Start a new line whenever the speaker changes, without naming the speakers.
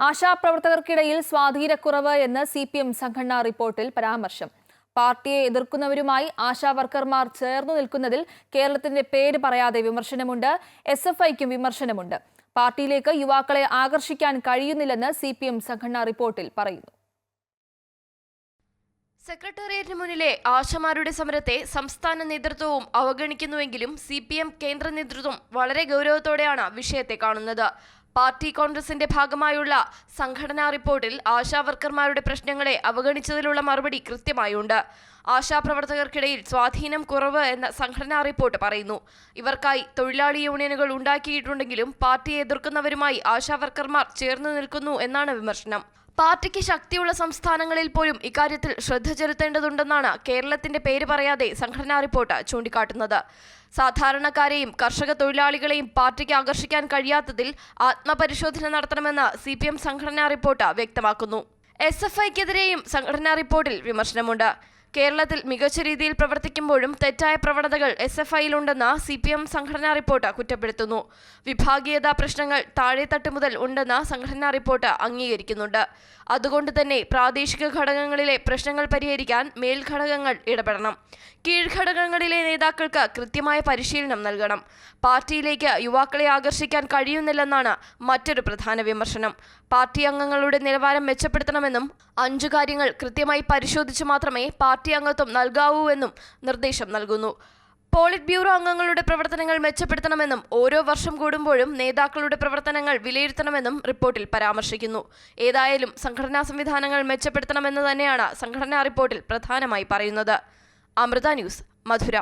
ആശാപ്രവർത്തകർക്കിടയിൽ സ്വാധീനക്കുറവ് എന്ന് CPM സംഘടനാ റിപ്പോർട്ടിൽ പരാമർശം. പാർട്ടിയെ എതിർക്കുന്നവരുമായി ആശാ വർക്കർമാർ ചേർന്നു നിൽക്കുന്നതിൽ കേരളത്തിന്റെ പേര് പറയാതെ വിമർശനമുണ്ട്. SFIക്കും വിമർശനമുണ്ട്. പാർട്ടിയിലേക്ക് യുവാക്കളെ ആകർഷിക്കാൻ കഴിയുന്നില്ലെന്ന് CPM സംഘടനാ റിപ്പോർട്ടിൽ പറയുന്നു.
സെക്രട്ടേറിയറ്റിന് മുന്നിലെ ആശമാരുടെ സമരത്തെ സംസ്ഥാന നേതൃത്വവും അവഗണിക്കുന്നുവെങ്കിലും CPM കേന്ദ്ര നേതൃത്വം വളരെ ഗൗരവത്തോടെയാണ് വിഷയത്തെ കാണുന്നത്. പാർട്ടി കോൺഗ്രസിന്റെ ഭാഗമായുള്ള സംഘടനാ റിപ്പോർട്ടിൽ ആശാ വർക്കർമാരുടെ പ്രശ്നങ്ങളെ അവഗണിച്ചതിലുള്ള മറുപടി കൃത്യമായുണ്ട്. ആശാപ്രവർത്തകർക്കിടയിൽ സ്വാധീനം കുറവ് എന്ന സംഘടനാ റിപ്പോർട്ട് പറയുന്നു. ഇവർക്കായി തൊഴിലാളി യൂണിയനുകൾ ഉണ്ടാക്കിയിട്ടുണ്ടെങ്കിലും പാർട്ടിയെ എതിർക്കുന്നവരുമായി ആശാ വർക്കർമാർ ചേർന്ന് നിൽക്കുന്നു എന്നാണ് വിമർശനം. പാർട്ടിക്ക് ശക്തിയുള്ള സംസ്ഥാനങ്ങളിൽ പോലും ഇക്കാര്യത്തിൽ ശ്രദ്ധ ചെലുത്തേണ്ടതുണ്ടെന്നാണ് കേരളത്തിന്റെ പേര് പറയാതെ സംഘടനാ റിപ്പോർട്ട് ചൂണ്ടിക്കാട്ടുന്നത്. സാധാരണക്കാരെയും കർഷക തൊഴിലാളികളെയും പാർട്ടിക്ക് ആകർഷിക്കാൻ കഴിയാത്തതിൽ ആത്മപരിശോധന നടത്തണമെന്ന് CPM സംഘടനാ റിപ്പോർട്ട് വ്യക്തമാക്കുന്നു. SFIക്കെതിരെയും സംഘടനാ റിപ്പോർട്ടിൽ വിമർശനമുണ്ട്. കേരളത്തിൽ മികച്ച രീതിയിൽ പ്രവർത്തിക്കുമ്പോഴും തെറ്റായ പ്രവണതകൾ SFIയിലുണ്ടെന്ന് CPM സംഘടനാ റിപ്പോർട്ട് കുറ്റപ്പെടുത്തുന്നു. വിഭാഗീയതാ പ്രശ്നങ്ങൾ താഴെത്തട്ട് മുതൽ ഉണ്ടെന്ന് സംഘടനാ റിപ്പോർട്ട് അംഗീകരിക്കുന്നുണ്ട്. അതുകൊണ്ട് തന്നെ പ്രാദേശിക ഘടകങ്ങളിലെ പ്രശ്നങ്ങൾ പരിഹരിക്കാൻ മേൽഘടകങ്ങൾ ഇടപെടണം. കീഴ്ഘടകങ്ങളിലെ നേതാക്കൾക്ക് കൃത്യമായ പരിശീലനം നൽകണം. പാർട്ടിയിലേക്ക് യുവാക്കളെ ആകർഷിക്കാൻ കഴിയുന്നില്ലെന്നാണ് മറ്റൊരു പ്രധാന വിമർശനം. പാർട്ടി അംഗങ്ങളുടെ നിലവാരം മെച്ചപ്പെടുത്തണമെന്നും 5 കാര്യങ്ങൾ കൃത്യമായി പരിശോധിച്ച് മാത്രമേ പാർട്ടി അംഗത്വം നൽകാവൂവെന്നും നിർദ്ദേശം നൽകുന്നു. പോളിറ്റ് ബ്യൂറോ അംഗങ്ങളുടെ പ്രവർത്തനങ്ങൾ മെച്ചപ്പെടുത്തണമെന്നും ഓരോ വർഷം കൂടുമ്പോഴും നേതാക്കളുടെ പ്രവർത്തനങ്ങൾ വിലയിരുത്തണമെന്നും റിപ്പോർട്ടിൽ പരാമർശിക്കുന്നു. ഏതായാലും സംഘടനാ സംവിധാനങ്ങൾ മെച്ചപ്പെടുത്തണമെന്ന് തന്നെയാണ് സംഘടനാ റിപ്പോർട്ടിൽ പ്രധാനമായി പറയുന്നത്. അമൃത ന്യൂസ്, മധുര.